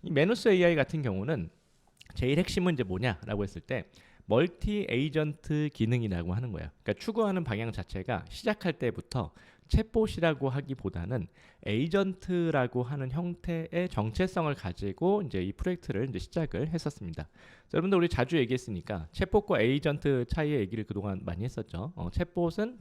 이 메누스 AI 같은 경우는 제일 핵심은 이제 뭐냐라고 했을 때 멀티 에이전트 기능이라고 하는 거예요. 그러니까 추구하는 방향 자체가 시작할 때부터 챗봇이라고 하기보다는 에이전트라고 하는 형태의 정체성을 가지고 이제 이 프로젝트를 이제 시작을 했었습니다. 자, 여러분들 우리 자주 얘기했으니까 챗봇과 에이전트 차이의 얘기를 그동안 많이 했었죠. 챗봇은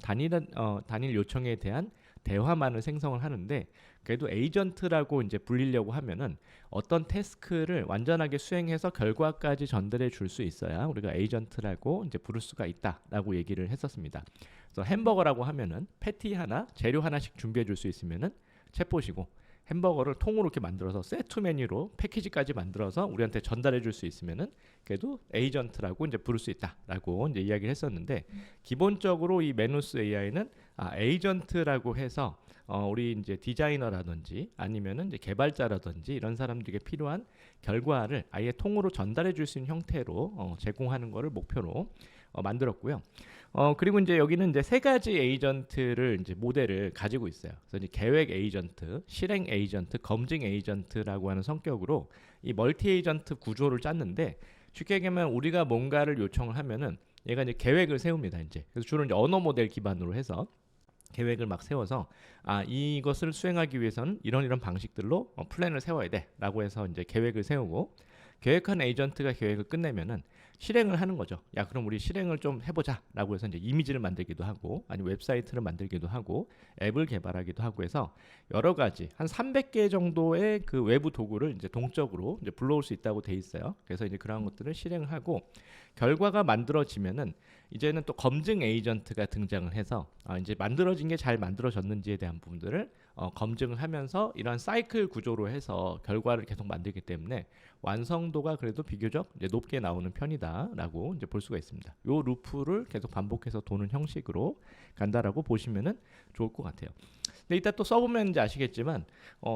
단일 요청에 대한 대화만을 생성을 하는데 그래도 에이전트라고 이제 불리려고 하면은 어떤 태스크를 완전하게 수행해서 결과까지 전달해 줄 수 있어야 우리가 에이전트라고 이제 부를 수가 있다라고 얘기를 했었습니다. 그래서 햄버거라고 하면은 패티 하나, 재료 하나씩 준비해 줄 수 있으면은 챗봇이고 햄버거를 통으로 이렇게 만들어서 세트 메뉴로 패키지까지 만들어서 우리한테 전달해 줄 수 있으면은 그래도 에이전트라고 이제 부를 수 있다라고 이제 이야기를 했었는데 기본적으로 이 메누스 AI는 에이전트라고 해서 우리 이제 디자이너라든지 아니면은 이제 개발자라든지 이런 사람들에게 필요한 결과를 아예 통으로 전달해 줄 수 있는 형태로 제공하는 것을 목표로 만들었고요. 그리고 이제 여기는 이제 세 가지 에이전트를 이제 모델을 가지고 있어요. 그래서 이제 계획 에이전트, 실행 에이전트, 검증 에이전트라고 하는 성격으로 이 멀티 에이전트 구조를 짰는데 쉽게 얘기하면 우리가 뭔가를 요청을 하면은 얘가 이제 계획을 세웁니다. 이제 그래서 주로 이제 언어 모델 기반으로 해서 계획을 막 세워서 이것을 수행하기 위해서는 이런 방식들로 플랜을 세워야 돼라고 해서 이제 계획을 세우고 계획한 에이전트가 계획을 끝내면은 실행을 하는 거죠. 야, 그럼 우리 실행을 좀 해보자라고 해서 이제 이미지를 만들기도 하고, 아니면 웹사이트를 만들기도 하고, 앱을 개발하기도 하고 해서 여러 가지 한 300개 정도의 그 외부 도구를 이제 동적으로 이제 불러올 수 있다고 돼 있어요. 그래서 이제 그런 것들을 실행을 하고 결과가 만들어지면은 이제는 또 검증 에이전트가 등장을 해서 이제 만들어진 게 잘 만들어졌는지에 대한 부분들을 검증을 하면서 이런 사이클 구조로 해서 결과를 계속 만들기 때문에 완성도가 그래도 비교적 이제 높게 나오는 편이다라고 이제 볼 수가 있습니다. 요 루프를 계속 반복해서 도는 형식으로 간다라고 보시면은 좋을 것 같아요. 근데 이따 또 써보면 이제 아시겠지만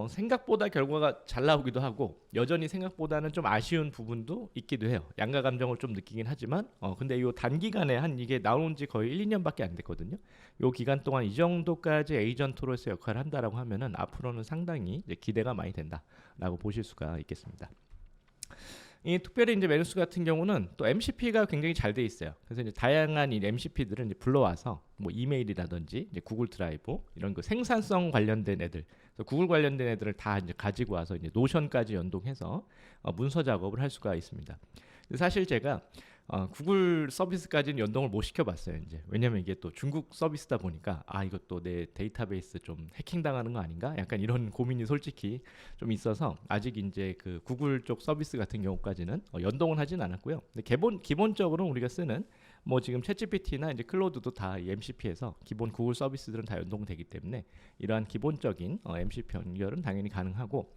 생각보다 결과가 잘 나오기도 하고 여전히 생각보다는 좀 아쉬운 부분도 있기도 해요. 양가 감정을 좀 느끼긴 하지만 근데 이 단기간에 한 이게 나온 지 거의 1, 2년밖에 안 됐거든요. 요 기간 동안 이 정도까지 에이전트로서 역할을 한다라고 하면은 앞으로는 상당히 이제 기대가 많이 된다라고 보실 수가 있겠습니다. 이 특별히 이제 메누스 같은 경우는 또 MCP가 굉장히 잘 돼 있어요. 그래서 이제 다양한 이 MCP들을 이제 불러와서 뭐 이메일이라든지 이제 구글 드라이브 이런 그 생산성 관련된 애들, 그래서 구글 관련된 애들을 다 이제 가지고 와서 이제 노션까지 연동해서 문서 작업을 할 수가 있습니다. 사실 제가 구글 서비스까지는 연동을 못 시켜봤어요. 이제 왜냐면 이게 또 중국 서비스다 보니까 이것도 내 데이터베이스 좀 해킹당하는 거 아닌가? 약간 이런 고민이 솔직히 좀 있어서 아직 이제 그 구글 쪽 서비스 같은 경우까지는 연동을 하진 않았고요. 근데 기본적으로 우리가 쓰는 뭐 지금 챗GPT나 이제 클로드도 다 이 MCP에서 기본 구글 서비스들은 다 연동되기 때문에 이러한 기본적인 MCP 연결은 당연히 가능하고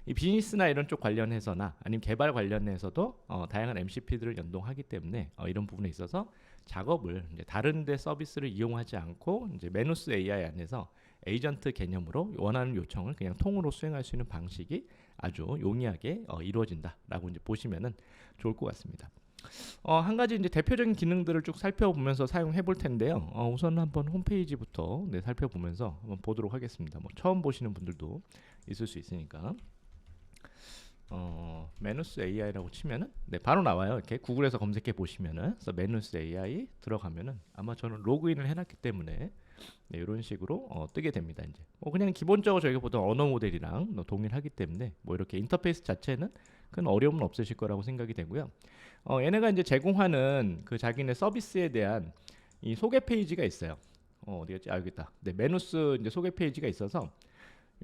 이 비즈니스나 이런 쪽 관련해서나 아니면 개발 관련해서도 다양한 MCP들을 연동하기 때문에 이런 부분에 있어서 작업을 이제 다른데 서비스를 이용하지 않고 이제 메누스 AI 안에서 에이전트 개념으로 원하는 요청을 그냥 통으로 수행할 수 있는 방식이 아주 용이하게 이루어진다라고 이제 보시면은 좋을 것 같습니다. 한 가지 이제 대표적인 기능들을 쭉 살펴보면서 사용해 볼 텐데요. 우선 한번 홈페이지부터 살펴보면서 한번 보도록 하겠습니다. 뭐 처음 보시는 분들도 있을 수 있으니까. 메누스 AI라고 치면은 바로 나와요. 이렇게 구글에서 검색해 보시면은 그래서 메누스 AI 들어가면은 아마 저는 로그인을 해놨기 때문에 이런 식으로 뜨게 됩니다. 이제 그냥 기본적으로 저희가 보던 언어 모델이랑 동일하기 때문에 뭐 이렇게 인터페이스 자체는 큰 어려움은 없으실 거라고 생각이 되고요. 얘네가 이제 제공하는 그 자기네 서비스에 대한 이 소개 페이지가 있어요. 어디 갔지? 여기 있다. 메누스 이제 소개 페이지가 있어서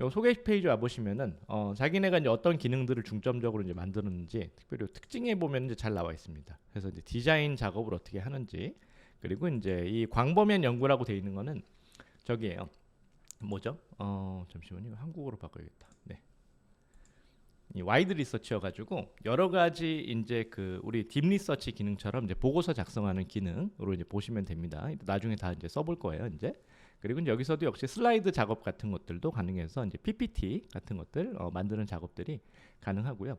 요 소개 페이지 와 보시면은 자기네가 이제 어떤 기능들을 중점적으로 이제 만드는지 특별히 특징에 보면 이제 잘 나와 있습니다. 그래서 이제 디자인 작업을 어떻게 하는지 그리고 이제 이 광범위한 연구라고 되어 있는 거는 저기예요. 뭐죠? 잠시만요. 한국어로 바꿔야겠다. 네. 이 와이드 리서치여 가지고 여러 가지 이제 그 우리 딥 리서치 기능처럼 이제 보고서 작성하는 기능으로 이제 보시면 됩니다. 나중에 다 이제 써볼 거예요. 이제 그리고 이제 여기서도 역시 슬라이드 작업 같은 것들도 가능해서 이제 PPT 같은 것들 만드는 작업들이 가능하고요.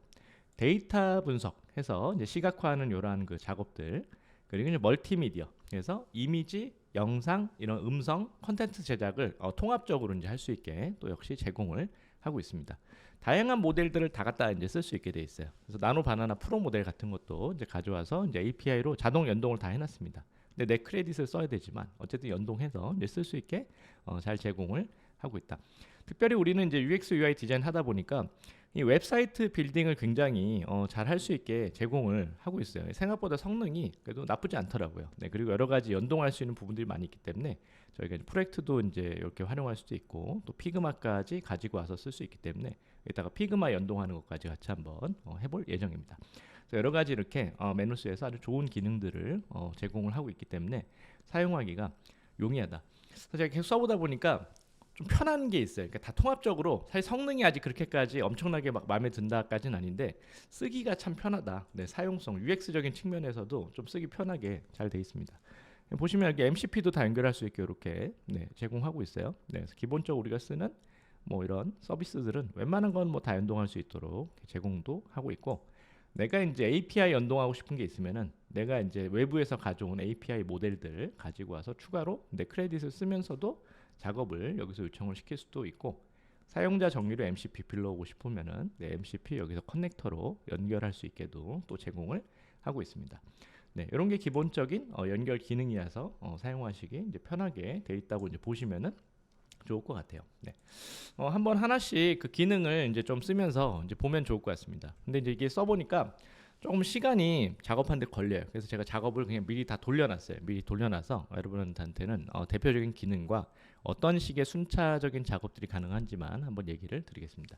데이터 분석해서 이제 시각화하는 이러한 그 작업들 그리고 이제 멀티미디어 그래서 이미지, 영상 이런 음성 콘텐츠 제작을 통합적으로 이제 할 수 있게 또 역시 제공을 하고 있습니다. 다양한 모델들을 다 갖다 이제 쓸 수 있게 돼 있어요. 그래서 나노 바나나 프로 모델 같은 것도 이제 가져와서 이제 API로 자동 연동을 다 해놨습니다. 근데 내 크레딧을 써야 되지만 어쨌든 연동해서 이제 쓸 수 있게 잘 제공을 하고 있다. 특별히 우리는 이제 UX UI 디자인 하다 보니까 이 웹사이트 빌딩을 굉장히 잘 할 수 있게 제공을 하고 있어요. 생각보다 성능이 그래도 나쁘지 않더라고요. 네, 그리고 여러 가지 연동할 수 있는 부분들이 많이 있기 때문에 저희가 이제 프로젝트도 이제 이렇게 활용할 수도 있고 또 피그마까지 가지고 와서 쓸 수 있기 때문에 여기다가 피그마 연동하는 것까지 같이 한번 해볼 예정입니다. 그래서 여러 가지 이렇게 메누스에서 아주 좋은 기능들을 제공을 하고 있기 때문에 사용하기가 용이하다. 그래서 제가 계속 써보다 보니까 좀 편한 게 있어요. 그러니까 다 통합적으로 사실 성능이 아직 그렇게까지 엄청나게 막 마음에 든다까지는 아닌데 쓰기가 참 편하다. 네, 사용성, UX적인 측면에서도 좀 쓰기 편하게 잘 돼 있습니다. 보시면 여기 MCP도 다 연결할 수 있게 이렇게 제공하고 있어요. 네, 그래서 기본적으로 우리가 쓰는 뭐 이런 서비스들은 웬만한 건 뭐 다 연동할 수 있도록 제공도 하고 있고, 내가 이제 API 연동하고 싶은 게 있으면은 내가 이제 외부에서 가져온 API 모델들 가지고 와서 추가로 내 크레딧을 쓰면서도 작업을 여기서 요청을 시킬 수도 있고, 사용자 정의로 MCP 빌려오고 싶으면은 MCP 여기서 커넥터로 연결할 수 있게도 또 제공을 하고 있습니다. 네, 이런 게 기본적인 연결 기능이라서 사용하시기 이제 편하게 돼 있다고 이제 보시면은 좋을 것 같아요. 네. 한번 하나씩 그 기능을 이제 좀 쓰면서 이제 보면 좋을 것 같습니다. 근데 이제 이게 써보니까 조금 시간이 작업하는데 걸려요. 그래서 제가 작업을 그냥 미리 다 돌려놨어요. 미리 돌려놔서 여러분한테는 대표적인 기능과 어떤 식의 순차적인 작업들이 가능한지만 한번 얘기를 드리겠습니다.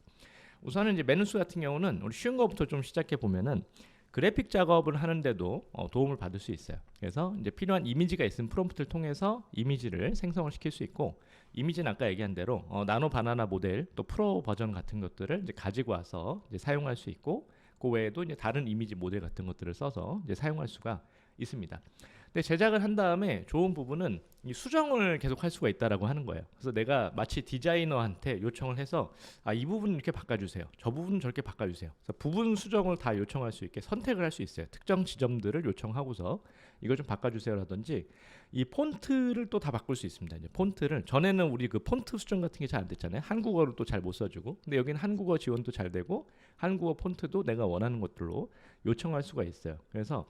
우선은 이제 메누스 같은 경우는 우리 쉬운 것부터 좀 시작해 보면은 그래픽 작업을 하는데도 도움을 받을 수 있어요. 그래서 이제 필요한 이미지가 있으면 프롬프트를 통해서 이미지를 생성을 시킬 수 있고, 이미지는 아까 얘기한 대로 나노 바나나 모델 또 프로 버전 같은 것들을 이제 가지고 와서 이제 사용할 수 있고, 그 외에도 이제 다른 이미지 모델 같은 것들을 써서 이제 사용할 수가 있습니다. 근데 제작을 한 다음에 좋은 부분은 이 수정을 계속 할 수가 있다라고 하는 거예요. 그래서 내가 마치 디자이너한테 요청을 해서 이 부분 이렇게 바꿔주세요, 저 부분 저렇게 바꿔주세요. 그래서 부분 수정을 다 요청할 수 있게 선택을 할 수 있어요. 특정 지점들을 요청하고서 이거 좀 바꿔주세요라든지, 이 폰트를 또 다 바꿀 수 있습니다. 이제 폰트를 전에는 우리 그 폰트 수정 같은 게 잘 안 됐잖아요. 한국어를 또 잘 못 써주고, 근데 여기는 한국어 지원도 잘 되고 한국어 폰트도 내가 원하는 것들로 요청할 수가 있어요. 그래서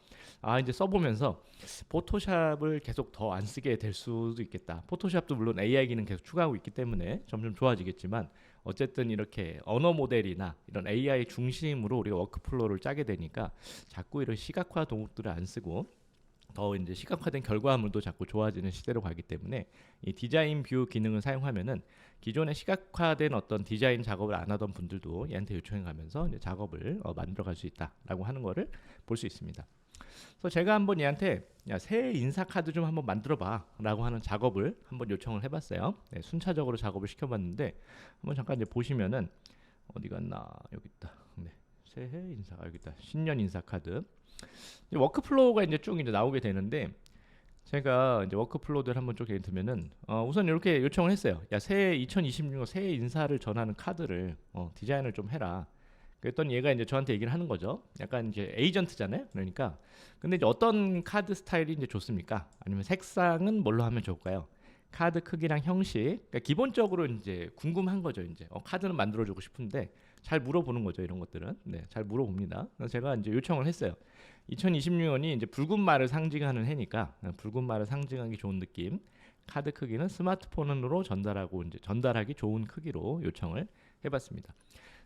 이제 써보면서 포토샵을 계속 더 안 쓰게 될 수도 있겠다. 포토샵도 물론 AI 기능 계속 추가하고 있기 때문에 점점 좋아지겠지만, 어쨌든 이렇게 언어 모델이나 이런 AI 중심으로 우리가 워크플로우를 짜게 되니까 자꾸 이런 시각화 도구들을 안 쓰고 더 이제 시각화된 결과물도 자꾸 좋아지는 시대로 가기 때문에 이 디자인 뷰 기능을 사용하면은 기존에 시각화된 어떤 디자인 작업을 안 하던 분들도 얘한테 요청해 가면서 이제 작업을 만들어 갈 수 있다라고 하는 거를 볼 수 있습니다. 그래서 제가 한번 얘한테 새 인사 카드 좀 한번 만들어 봐라고 하는 작업을 한번 요청을 해봤어요. 네, 순차적으로 작업을 시켜봤는데 한번 잠깐 이제 보시면은 어디 갔나, 여기 있다. 네, 새해 인사, 여기 있다. 신년 인사 카드. 워크플로우가 이제 쭉 이제 나오게 되는데, 제가 이제 워크플로우들 한번 쭉 예를 들면은 우선 이렇게 요청을 했어요. 새해 2026년 새해 인사를 전하는 카드를 디자인을 좀 해라. 그랬더니 얘가 이제 저한테 얘기를 하는 거죠. 약간 이제 에이전트잖아요. 그러니까 근데 이제 어떤 카드 스타일이 이제 좋습니까? 아니면 색상은 뭘로 하면 좋을까요? 카드 크기랑 형식, 그러니까 기본적으로 이제 궁금한 거죠. 이제 카드는 만들어주고 싶은데 잘 물어보는 거죠. 이런 것들은 잘 물어봅니다. 그래서 제가 이제 요청을 했어요. 2026년이 이제 붉은 말을 상징하는 해니까 붉은 말을 상징하기 좋은 느낌, 카드 크기는 스마트폰으로 전달하기 좋은 크기로 요청을 해봤습니다.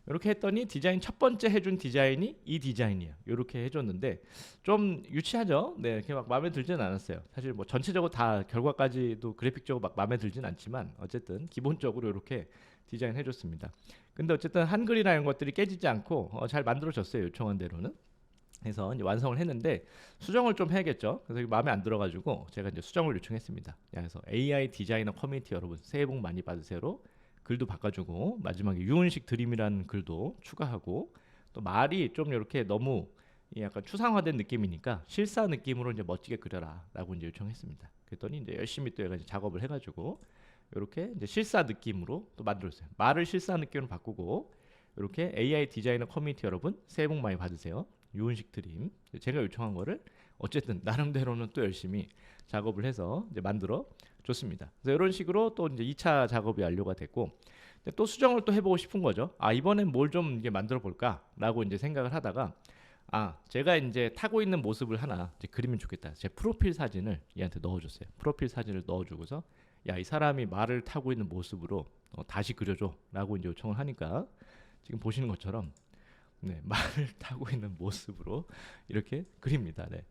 이렇게 했더니 디자인 첫 번째 해준 디자인이 이 디자인이에요. 이렇게 해줬는데 좀 유치하죠. 네, 이렇게 막 마음에 들지는 않았어요. 사실 뭐 전체적으로 다 결과까지도 그래픽적으로 막 마음에 들진 않지만 어쨌든 기본적으로 이렇게 디자인 해줬습니다. 근데 어쨌든 한글이나 이런 것들이 깨지지 않고 잘 만들어졌어요. 요청한 대로는. 그래서 이제 완성을 했는데 수정을 좀 해야겠죠. 그래서 이게 마음에 안 들어가지고 제가 이제 수정을 요청했습니다. 그래서 AI 디자이너 커뮤니티 여러분 새해 복 많이 받으세요로 글도 바꿔주고, 마지막에 유은식 드림이라는 글도 추가하고, 또 말이 좀 이렇게 너무 약간 추상화된 느낌이니까 실사 느낌으로 이제 멋지게 그려라라고 이제 요청했습니다. 그랬더니 이제 열심히 또 얘가 이제 작업을 해가지고 이렇게 이제 실사 느낌으로 또 만들었어요. 말을 실사 느낌으로 바꾸고, 이렇게 AI 디자이너 커뮤니티 여러분 새해 복 많이 받으세요. 유은식 드림, 제가 요청한 거를 어쨌든 나름대로는 또 열심히 작업을 해서 이제 만들어 줬습니다. 그래서 이런 식으로 또 이제 2차 작업이 완료가 됐고, 근데 또 수정을 또 해보고 싶은 거죠. 아, 이번엔 뭘 좀 이게 만들어 볼까라고 이제 생각을 하다가, 아, 제가 이제 타고 있는 모습을 하나 이제 그리면 좋겠다. 제 프로필 사진을 얘한테 넣어줬어요. 프로필 사진을 넣어주고서, 야, 이 사람이 말을 타고 있는 모습으로 다시 그려줘라고 이제 요청을 하니까, 지금 보시는 것처럼, 네, 말을 타고 있는 모습으로 이렇게 그립니다. 네.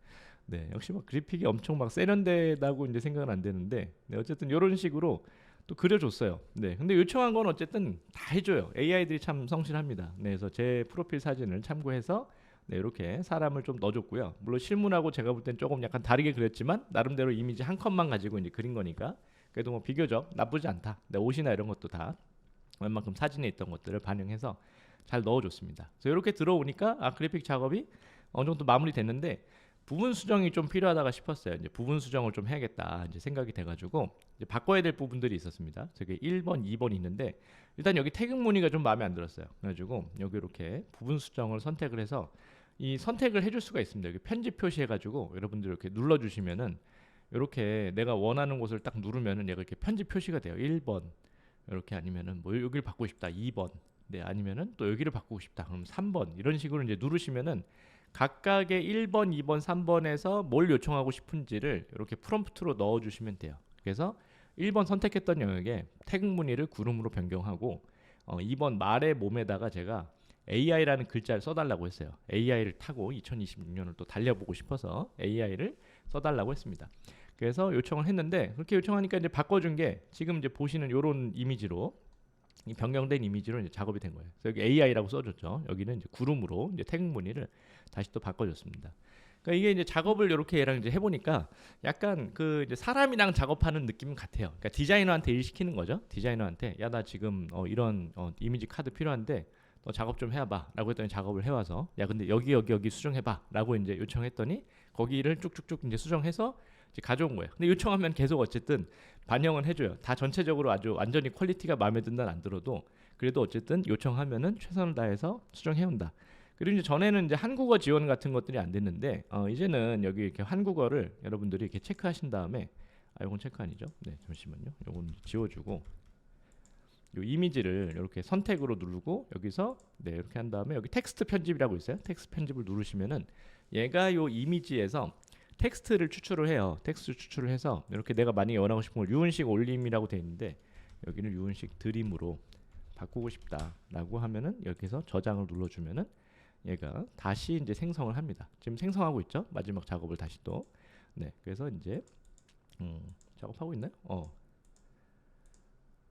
네, 역시 막 그래픽이 엄청 막 세련되다고 이제 생각은 안 되는데, 네, 어쨌든 이런 식으로 또 그려줬어요. 네, 근데 요청한 건 어쨌든 다 해줘요. AI들이 참 성실합니다. 네, 그래서 제 프로필 사진을 참고해서 네, 이렇게 사람을 좀 넣어줬고요. 물론 실물하고 제가 볼 땐 조금 약간 다르게 그렸지만 나름대로 이미지 한 컷만 가지고 이제 그린 거니까 그래도 뭐 비교적 나쁘지 않다. 네, 옷이나 이런 것도 다 웬만큼 사진에 있던 것들을 반영해서 잘 넣어줬습니다. 그래서 이렇게 들어오니까 아, 그래픽 작업이 어느 정도 마무리됐는데 부분 수정이 좀 필요하다가 싶었어요. 이제 부분 수정을 좀 해야겠다 이제 생각이 돼가지고 이제 바꿔야 될 부분들이 있었습니다. 저기 1번, 2번 있는데 일단 여기 태극 무늬가 좀 마음에 안 들었어요. 그래가지고 여기 이렇게 부분 수정을 선택을 해서 이 선택을 해줄 수가 있습니다. 여기 편집 표시해가지고 여러분들 이렇게 눌러주시면은 이렇게 내가 원하는 곳을 딱 누르면은 얘가 이렇게 편집 표시가 돼요. 1번 이렇게 아니면은 뭐 여기를 바꾸고 싶다 2번 네 아니면은 또 여기를 바꾸고 싶다 그럼 3번 이런 식으로 이제 누르시면은 각각의 1번, 2번, 3번에서 뭘 요청하고 싶은지를 이렇게 프롬프트로 넣어 주시면 돼요. 그래서 1번 선택했던 영역에 태극 무늬를 구름으로 변경하고 2번 말의 몸에다가 제가 AI라는 글자를 써달라고 했어요. AI를 타고 2026년을 또 달려보고 싶어서 AI를 써달라고 했습니다. 그래서 요청을 했는데 그렇게 요청하니까 이제 바꿔준 게 지금 이제 보시는 이런 이미지로 이 변경된 이미지로 이제 작업이 된 거예요. 그래서 여기 AI라고 써줬죠. 여기는 이제 구름으로 이제 태극 무늬를 다시 또 바꿔줬습니다. 그러니까 이게 이제 작업을 이렇게 얘랑 이제 해보니까 약간 그 이제 사람이랑 작업하는 느낌 같아요. 그러니까 디자이너한테 일 시키는 거죠. 디자이너한테 야 나 지금 이런 이미지 카드 필요한데 너 작업 좀 해와봐라고 했더니 작업을 해와서 야 근데 여기 수정해봐라고 이제 요청했더니 거기를 쭉쭉쭉 이제 수정해서 이제 가져온 거예요. 근데 요청하면 계속 어쨌든 반영은 해줘요. 다 전체적으로 아주 완전히 퀄리티가 마음에 든다는 안 들어도 그래도 어쨌든 요청하면은 최선을 다해서 수정해온다. 그리고 이제 전에는 이제 한국어 지원 같은 것들이 안 됐는데 이제는 여기 이렇게 한국어를 여러분들이 이렇게 체크하신 다음에 이건 체크 아니죠? 네 잠시만요. 이건 지워주고 이 이미지를 이렇게 선택으로 누르고 여기서 네 이렇게 한 다음에 여기 텍스트 편집이라고 있어요. 텍스트 편집을 누르시면은 얘가 요 이미지에서 텍스트를 추출을 해요. 텍스트 추출을 해서 이렇게 내가 만약에 원하고 싶은 걸 유은식 올림이라고 돼 있는데 여기는 유은식 드림으로 바꾸고 싶다라고 하면은 여기서 저장을 눌러주면은 얘가 다시 이제 생성을 합니다. 지금 생성하고 있죠. 마지막 작업을 다시 또 네 그래서 이제 작업하고 있나요?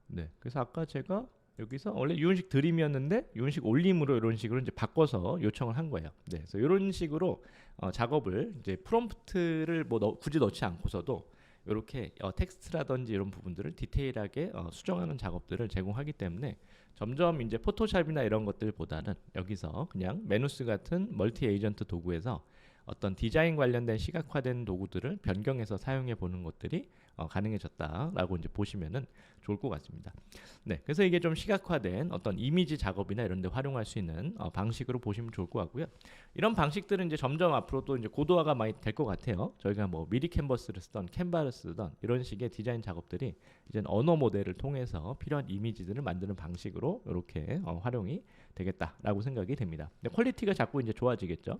네 그래서 아까 제가 여기서 원래 유은식 드림이었는데 유은식 올림으로 이런 식으로 이제 바꿔서 요청을 한 거예요. 네, 그래서 이런 식으로 작업을 이제 프롬프트를 뭐 굳이 넣지 않고서도 이렇게 텍스트라든지 이런 부분들을 디테일하게 수정하는 작업들을 제공하기 때문에 점점 이제 포토샵이나 이런 것들보다는 여기서 그냥 메누스 같은 멀티 에이전트 도구에서 어떤 디자인 관련된 시각화된 도구들을 변경해서 사용해 보는 것들이 가능해졌다라고 이제 보시면은 좋을 것 같습니다. 네, 그래서 이게 좀 시각화된 어떤 이미지 작업이나 이런 데 활용할 수 있는 방식으로 보시면 좋을 것 같고요. 이런 방식들은 이제 점점 앞으로도 이제 고도화가 많이 될 것 같아요. 저희가 뭐 미리 캔버스를 쓰던 캔바를 쓰던 이런 식의 디자인 작업들이 이제 언어 모델을 통해서 필요한 이미지들을 만드는 방식으로 이렇게 활용이 되겠다라고 생각이 됩니다. 근데 퀄리티가 자꾸 이제 좋아지겠죠.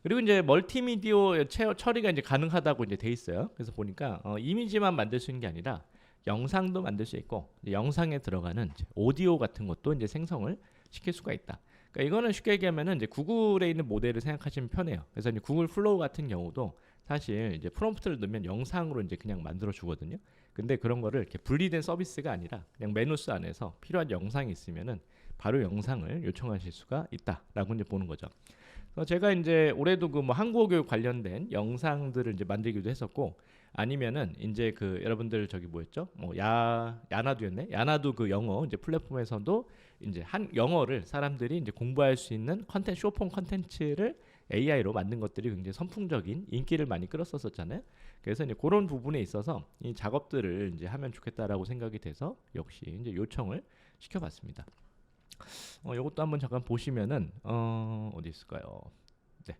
그리고 이제 멀티미디어 처리가 이제 가능하다고 이제 돼 있어요. 그래서 보니까 이미지만 만들 수 있는 게 아니라 영상도 만들 수 있고 영상에 들어가는 오디오 같은 것도 이제 생성을 시킬 수가 있다. 그러니까 이거는 쉽게 얘기하면은 이제 구글에 있는 모델을 생각하시면 편해요. 그래서 이제 구글 플로우 같은 경우도 사실 이제 프롬프트를 넣으면 영상으로 이제 그냥 만들어 주거든요. 근데 그런 거를 이렇게 분리된 서비스가 아니라 그냥 메누스 안에서 필요한 영상이 있으면은 바로 영상을 요청하실 수가 있다라고 이제 보는 거죠. 제가 이제 올해도 그 뭐 한국어 교육 관련된 영상들을 이제 만들기도 했었고 아니면은 이제 그 여러분들 저기 뭐였죠? 뭐 야나두였네. 야나두 그 영어 이제 플랫폼에서도 이제 한 영어를 사람들이 이제 공부할 수 있는 컨텐츠 쇼폼 컨텐츠를 AI로 만든 것들이 굉장히 선풍적인 인기를 많이 끌었었잖아요. 그래서 이제 그런 부분에 있어서 이 작업들을 이제 하면 좋겠다라고 생각이 돼서 역시 이제 요청을 시켜봤습니다. 이것도 한번 잠깐 보시면은 어디 있을까요? 네,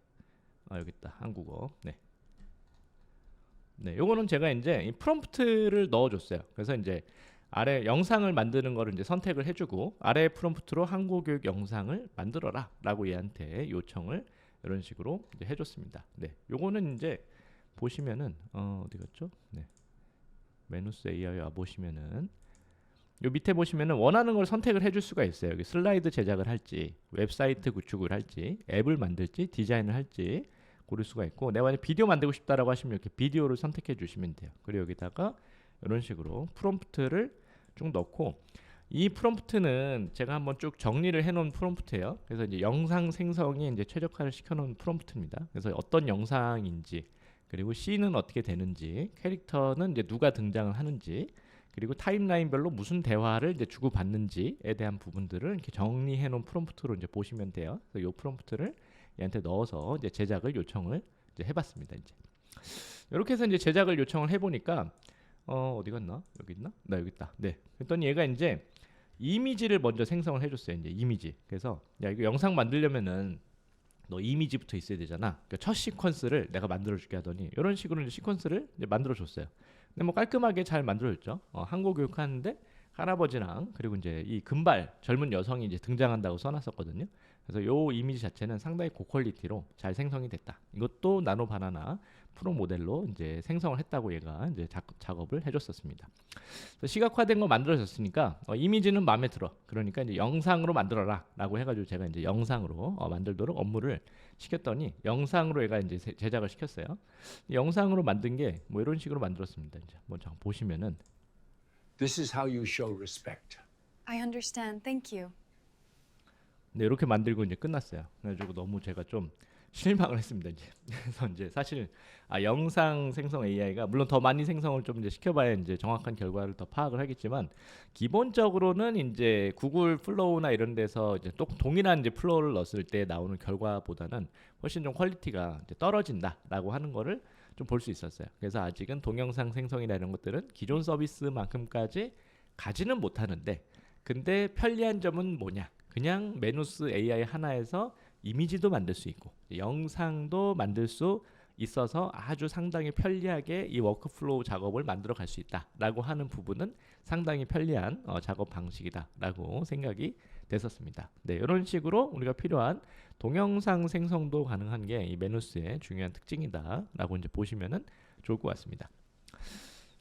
여기 있다. 한국어. 네, 네, 요거는 제가 이제 이 프롬프트를 넣어줬어요. 그래서 이제 아래 영상을 만드는 거를 이제 선택을 해주고 아래 프롬프트로 한국 교육 영상을 만들어라라고 얘한테 요청을 이런 식으로 이제 해줬습니다. 네, 요거는 이제 보시면은 어디 갔죠? 네, 메누스 AI 와 보시면은 요 밑에 보시면은 원하는 걸 선택을 해줄 수가 있어요. 여기 슬라이드 제작을 할지, 웹사이트 구축을 할지, 앱을 만들지, 디자인을 할지 고를 수가 있고, 내가 만약 비디오 만들고 싶다라고 하시면 이렇게 비디오를 선택해 주시면 돼요. 그리고 여기다가 이런 식으로 프롬프트를 쭉 넣고, 이 프롬프트는 제가 한번 쭉 정리를 해놓은 프롬프트예요. 그래서 이제 영상 생성에 이제 최적화를 시켜놓은 프롬프트입니다. 그래서 어떤 영상인지, 그리고 씬은 어떻게 되는지, 캐릭터는 이제 누가 등장을 하는지, 그리고 타임라인별로 무슨 대화를 이제 주고 받는지에 대한 부분들을 이렇게 정리해 놓은 프롬프트로 이제 보시면 돼요. 그래서 이 프롬프트를 얘한테 넣어서 이제 제작을 요청을 이제 해봤습니다. 이제 이렇게 해서 이제 제작을 요청을 해보니까 어디 갔나? 여기 있나? 나 여기 있다. 네. 그랬더니 얘가 이제 이미지를 먼저 생성을 해줬어요. 이제 이미지. 그래서 야 이거 영상 만들려면은 너 이미지부터 있어야 되잖아. 그러니까 첫 시퀀스를 내가 만들어줄게 하더니 이런 식으로 이제 시퀀스를 이제 만들어줬어요. 근데 뭐 깔끔하게 잘 만들어졌죠. 한국 교육하는데 할아버지랑 그리고 이제 이 금발 젊은 여성이 이제 등장한다고 써놨었거든요. 그래서 요 이미지 자체는 상당히 고퀄리티로 잘 생성이 됐다. 이것도 나노 바나나 프로 모델로 이제 생성을 했다고 얘가 이제 작업을 해줬었습니다. 시각화된 거 만들어졌으니까 이미지는 마음에 들어. 그러니까 이제 영상으로 만들어라라고 해가지고 제가 이제 영상으로 만들도록 업무를 시켰더니 영상으로 얘가 이제 제작을 시켰어요. 영상으로 만든 게 뭐 이런 식으로 만들었습니다. 이제 먼저 보시면은 This is how you show respect. I understand. Thank you. 네, 이렇게 만들고 이제 끝났어요. 그래가지고 너무 제가 좀 실망을 했습니다. 이제 그래서 이제 사실 영상 생성 AI가 물론 더 많이 생성을 좀 이제 시켜봐야 이제 정확한 결과를 더 파악을 하겠지만 기본적으로는 이제 구글 플로우나 이런 데서 이제 또 동일한 이제 플로우를 넣었을 때 나오는 결과보다는 훨씬 좀 퀄리티가 이제 떨어진다라고 하는 거를 좀 볼 수 있었어요. 그래서 아직은 동영상 생성이나 이런 것들은 기존 서비스만큼까지 가지는 못하는데, 근데 편리한 점은 뭐냐? 그냥 메누스 AI 하나에서 이미지도 만들 수 있고 영상도 만들 수 있어서 아주 상당히 편리하게 이 워크플로우 작업을 만들어 갈 수 있다라고 하는 부분은 상당히 편리한 작업 방식이다라고 생각이 됐었습니다. 네, 이런 식으로 우리가 필요한 동영상 생성도 가능한 게 이 메누스의 중요한 특징이다라고 이제 보시면은 좋을 것 같습니다.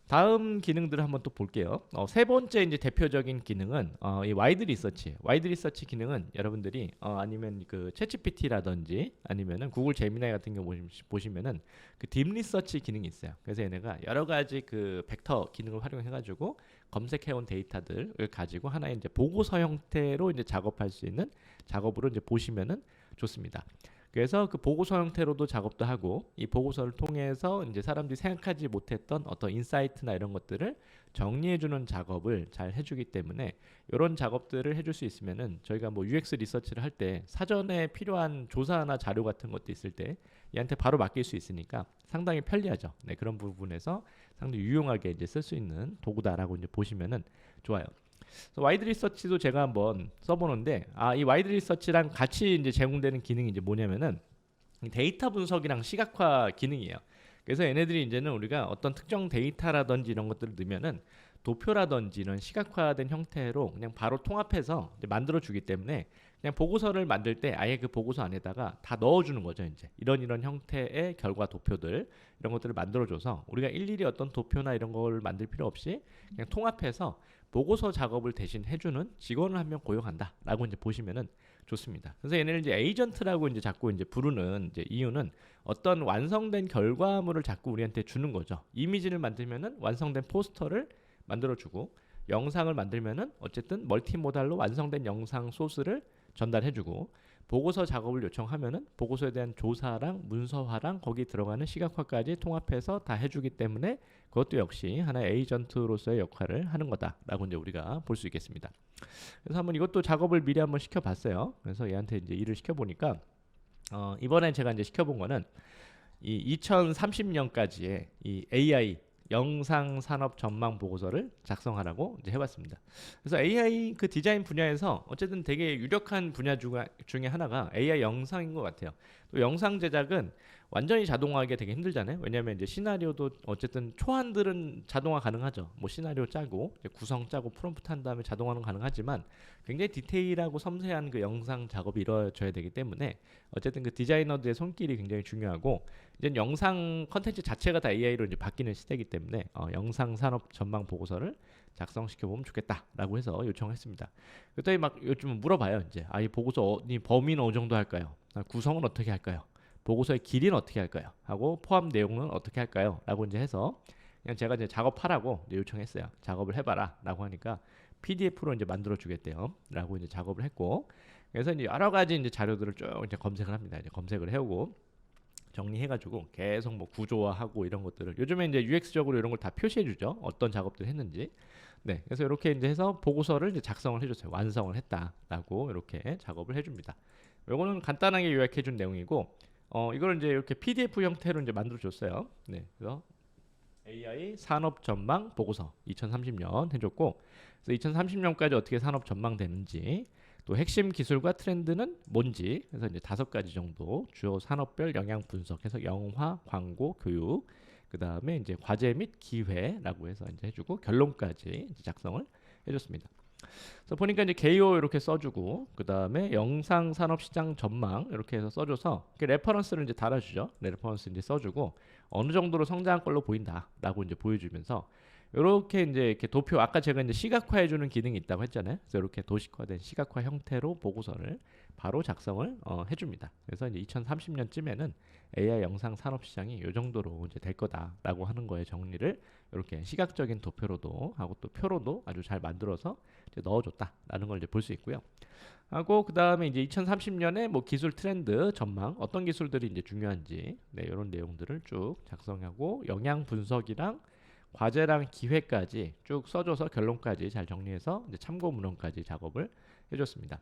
다음 기능들을 한번 또 볼게요. 세 번째 이제 대표적인 기능은 이 와이드 리서치. 와이드 리서치 기능은 여러분들이 아니면 그 챗GPT라든지 아니면은 구글 제미나이 같은 경우 보시면은 그 딥 리서치 기능이 있어요. 그래서 얘네가 여러 가지 그 벡터 기능을 활용해가지고 검색해온 데이터들을 가지고 하나의 이제 보고서 형태로 이제 작업할 수 있는 작업으로 이제 보시면은 좋습니다. 그래서 그 보고서 형태로도 작업도 하고 이 보고서를 통해서 이제 사람들이 생각하지 못했던 어떤 인사이트나 이런 것들을 정리해주는 작업을 잘 해주기 때문에 이런 작업들을 해줄 수 있으면은 저희가 뭐 UX 리서치를 할 때 사전에 필요한 조사나 자료 같은 것도 있을 때 얘한테 바로 맡길 수 있으니까 상당히 편리하죠. 네, 그런 부분에서 상당히 유용하게 이제 쓸 수 있는 도구다라고 이제 보시면은 좋아요. 와이드 리서치도 제가 한번 써보는데 이 와이드 리서치랑 같이 이제 제공되는 기능이 이제 뭐냐면은 데이터 분석이랑 시각화 기능이에요. 그래서 얘네들이 이제는 우리가 어떤 특정 데이터라든지 이런 것들을 넣으면은 도표라든지 이런 시각화된 형태로 그냥 바로 통합해서 이제 만들어주기 때문에 그냥 보고서를 만들 때 아예 그 보고서 안에다가 다 넣어주는 거죠. 이제 이런 형태의 결과 도표들 이런 것들을 만들어줘서 우리가 일일이 어떤 도표나 이런 걸 만들 필요 없이 그냥 통합해서 보고서 작업을 대신 해주는 직원을 한 명 고용한다라고 이제 보시면은 좋습니다. 그래서 얘네를 이제 에이전트라고 이제 자꾸 이제 부르는 이제 이유는 어떤 완성된 결과물을 자꾸 우리한테 주는 거죠. 이미지를 만들면은 완성된 포스터를 만들어주고 영상을 만들면은 어쨌든 멀티모달로 완성된 영상 소스를 전달해주고 보고서 작업을 요청하면은 보고서에 대한 조사랑 문서화랑 거기 들어가는 시각화까지 통합해서 다 해주기 때문에 그것도 역시 하나의 에이전트로서의 역할을 하는 거다라고 이제 우리가 볼 수 있겠습니다. 그래서 한번 이것도 작업을 미리 한번 시켜봤어요. 그래서 얘한테 이제 일을 시켜보니까 이번에 제가 이제 시켜본 거는 이 2030년까지의 이 AI 영상 산업 전망 보고서를 작성하라고 이제 해봤습니다. 그래서 AI 그 디자인 분야에서 어쨌든 되게 유력한 분야 중에 하나가 AI 영상인 것 같아요. 또 영상 제작은 완전히 자동화하기 되게 힘들잖아요. 왜냐하면 이제 시나리오도 어쨌든 초안들은 자동화 가능하죠. 뭐 시나리오 짜고 이제 구성 짜고 프롬프트 한 다음에 자동화는 가능하지만 굉장히 디테일하고 섬세한 그 영상 작업이 이루어져야 되기 때문에 어쨌든 그 디자이너들의 손길이 굉장히 중요하고 이제 영상 컨텐츠 자체가 다 AI로 이제 바뀌는 시대이기 때문에 영상 산업 전망 보고서를 작성시켜 보면 좋겠다라고 해서 요청했습니다. 그랬더니 막 요즘 물어봐요. 이제 이 보고서 이 범위는 어느 정도 할까요? 구성은 어떻게 할까요? 보고서의 길이는 어떻게 할까요? 하고 포함 내용은 어떻게 할까요? 라고 이제 해서 그냥 제가 이제 작업하라고 이제 요청했어요. 작업을 해봐라라고 하니까 PDF로 이제 만들어 주겠대요.라고 이제 작업을 했고 그래서 이제 여러 가지 이제 자료들을 쭉 이제 검색을 합니다. 이제 검색을 해오고 정리해가지고 계속 뭐 구조화하고 이런 것들을 요즘에 이제 UX적으로 이런 걸 다 표시해주죠. 어떤 작업들 했는지. 네, 그래서 이렇게 이제 해서 보고서를 이제 작성을 해줬어요. 완성을 했다라고 이렇게 작업을 해줍니다. 요거는 간단하게 요약해준 내용이고. 이걸 이제 이렇게 PDF 형태로 이제 만들어 줬어요. 네, 그래서 AI 산업 전망 보고서 2030년 해줬고, 그래서 2030년까지 어떻게 산업 전망되는지, 또 핵심 기술과 트렌드는 뭔지, 그래서 이제 5가지 정도 주요 산업별 영향 분석해서 영화, 광고, 교육, 그 다음에 이제 과제 및 기회라고 해서 이제 해주고 결론까지 이제 작성을 해줬습니다. 그래서 보니까 이제 개요 이렇게 써주고 그 다음에 영상 산업 시장 전망 이렇게 해서 써줘서 레퍼런스를 이제 달아주죠. 레퍼런스 이제 써주고 어느 정도로 성장한 걸로 보인다라고 이제 보여주면서 이렇게 이제 이렇게 도표 아까 제가 이제 시각화해주는 기능이 있다고 했잖아요. 그래서 이렇게 도식화된 시각화 형태로 보고서를 바로 작성을 해줍니다. 그래서 이제 2030년쯤에는 AI 영상 산업 시장이 이 정도로 이제 될 거다라고 하는 거에 정리를 이렇게 시각적인 도표로도 하고 또 표로도 아주 잘 만들어서 이제 넣어줬다라는 걸 이제 볼 수 있고요. 하고 그 다음에 이제 2030년에 뭐 기술 트렌드 전망 어떤 기술들이 이제 중요한지 네, 이런 내용들을 쭉 작성하고 영향 분석이랑 과제랑 기회까지 쭉 써줘서 결론까지 잘 정리해서 이제 참고 문헌까지 작업을 해줬습니다.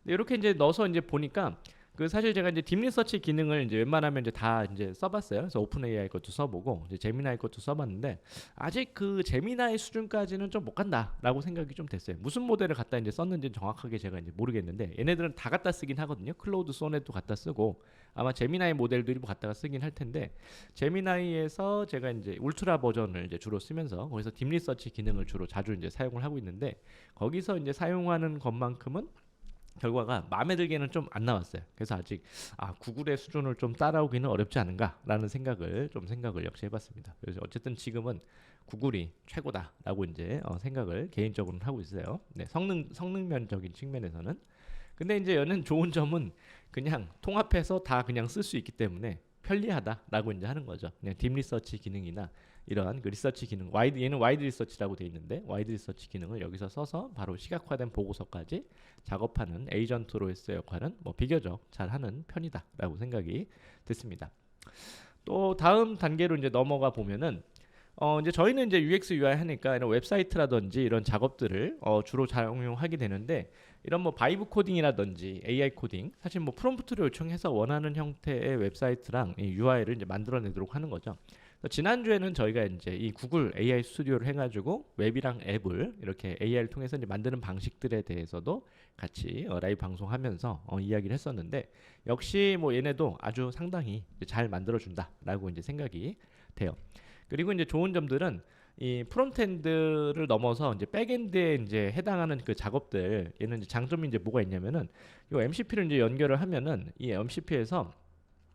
이렇게 이제 넣어서 이제 보니까 그 사실 제가 이제 딥리서치 기능을 이제 웬만하면 이제 다 이제 써봤어요. 그래서 오픈 AI 것도 써보고 이제 제미나이 것도 써봤는데 아직 그 제미나이 수준까지는 좀 못 간다라고 생각이 좀 됐어요. 무슨 모델을 갖다 이제 썼는지 정확하게 제가 이제 모르겠는데 얘네들은 다 갖다 쓰긴 하거든요. 클로우드 소넷도 갖다 쓰고 아마 제미나이 모델도 일부 갖다가 쓰긴 할 텐데 제미나이에서 제가 이제 울트라 버전을 이제 주로 쓰면서 거기서 딥리서치 기능을 주로 자주 이제 사용을 하고 있는데 거기서 이제 사용하는 것만큼은 결과가 마음에 들게는 좀 안 나왔어요. 그래서 아직 구글의 수준을 좀 따라오기는 어렵지 않은가라는 생각을 역시 해봤습니다. 그래서 어쨌든 지금은 구글이 최고다라고 이제 생각을 개인적으로는 하고 있어요. 네, 성능면적인 측면에서는. 근데 이제 얘는 좋은 점은 그냥 통합해서 다 그냥 쓸 수 있기 때문에 편리하다라고 이제 하는 거죠. 그냥 딥 리서치 기능이나 이러한 그 리서치 기능, 얘는 와이드 리서치라고 되어 있는데 와이드 리서치 기능을 여기서 써서 바로 시각화된 보고서까지 작업하는 에이전트로서의 역할은 뭐 비교적 잘하는 편이다라고 생각이 됐습니다. 또 다음 단계로 이제 넘어가 보면은 이제 저희는 이제 UX UI 하니까 이런 웹사이트라든지 이런 작업들을 주로 사용하게 되는데 이런 뭐 바이브 코딩이라든지 AI 코딩 사실 뭐 프롬프트를 요청해서 원하는 형태의 웹사이트랑 이 UI를 이제 만들어내도록 하는 거죠. 지난주에는 저희가 이제 이 구글 AI 스튜디오를 해가지고 웹이랑 앱을 이렇게 AI를 통해서 이제 만드는 방식들에 대해서도 같이 라이브 방송하면서 이야기를 했었는데 역시 뭐 얘네도 아주 상당히 잘 만들어준다라고 이제 생각이 돼요. 그리고 이제 좋은 점들은 이 프론트엔드를 넘어서 이제 백엔드에 이제 해당하는 그 작업들 얘는 이제 장점이 이제 뭐가 있냐면은 이 MCP를 이제 연결을 하면은 이 MCP에서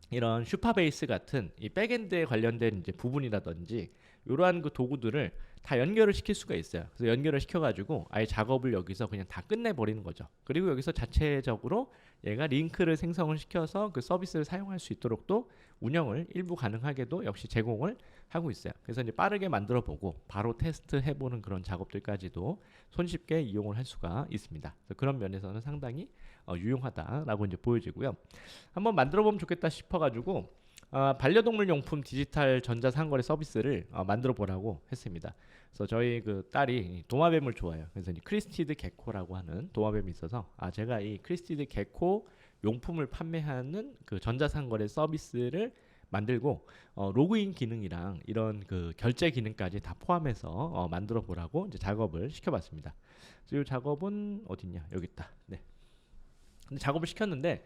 이런 슈퍼베이스 같은 이 백엔드에 관련된 이제 부분이라든지 이러한 그 도구들을 다 연결을 시킬 수가 있어요. 그래서 연결을 시켜가지고 아예 작업을 여기서 그냥 다 끝내버리는 거죠. 그리고 여기서 자체적으로 얘가 링크를 생성을 시켜서 그 서비스를 사용할 수 있도록 또 운영을 일부 가능하게도 역시 제공을 하고 있어요. 그래서 이제 빠르게 만들어보고 바로 테스트해보는 그런 작업들까지도 손쉽게 이용을 할 수가 있습니다. 그래서 그런 면에서는 상당히 유용하다라고 이제 보여지고요. 한번 만들어보면 좋겠다 싶어가지고 반려동물 용품 디지털 전자상거래 서비스를 만들어 보라고 했습니다. 그래서 저희 그 딸이 도마뱀을 좋아해요. 그래서 이제 크리스티드 개코라고 하는 도마뱀이 있어서 제가 이 크리스티드 개코 용품을 판매하는 그 전자상거래 서비스를 만들고 로그인 기능이랑 이런 그 결제 기능까지 다 포함해서 만들어 보라고 이제 작업을 시켜봤습니다. 그래서 이 작업은 어딨냐 여기 있다. 네. 근데 작업을 시켰는데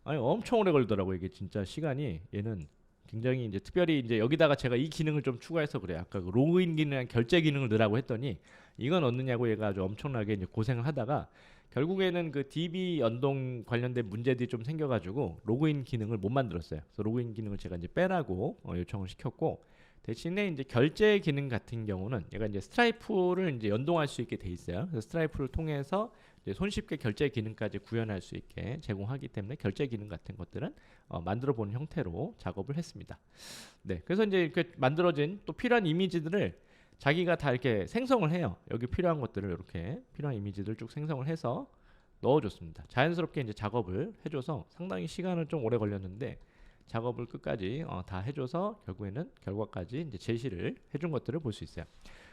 엄청 오래 걸리더라고요. 이게 진짜 시간이 얘는 굉장히 이제 특별히 이제 여기다가 제가 이 기능을 좀 추가해서 그래요. 아까 그 로그인 기능이랑 결제 기능을 넣으라고 했더니 이건 얻느냐고 얘가 아주 엄청나게 이제 고생을 하다가 결국에는 그 DB 연동 관련된 문제들이 좀 생겨가지고 로그인 기능을 못 만들었어요. 그래서 로그인 기능을 제가 이제 빼라고 요청을 시켰고 대신에 이제 결제 기능 같은 경우는 얘가 이제 스트라이프를 이제 연동할 수 있게 돼 있어요. 그래서 스트라이프를 통해서 이제 손쉽게 결제 기능까지 구현할 수 있게 제공하기 때문에 결제 기능 같은 것들은 만들어 보는 형태로 작업을 했습니다. 네, 그래서 이제 이렇게 만들어진 또 필요한 이미지들을 자기가 다 이렇게 생성을 해요. 여기 필요한 것들을 이렇게 필요한 이미지들 쭉 생성을 해서 넣어줬습니다. 자연스럽게 이제 작업을 해줘서 상당히 시간은 좀 오래 걸렸는데 작업을 끝까지 다 해줘서 결국에는 결과까지 이제 제시를 해준 것들을 볼 수 있어요.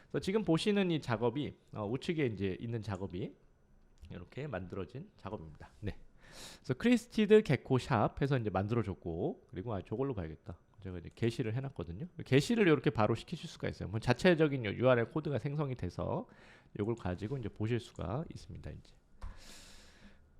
그래서 지금 보시는 이 작업이 우측에 이제 있는 작업이 이렇게 만들어진 작업입니다. 네. 그래서 크리스티드 개코 샵 해서 이제 만들어줬고 그리고 저걸로 봐야겠다. 제가 이제 게시를 해놨거든요. 게시를 이렇게 바로 시키실 수가 있어요. 뭐 자체적인 URL 코드가 생성이 돼서 이걸 가지고 이제 보실 수가 있습니다. 이제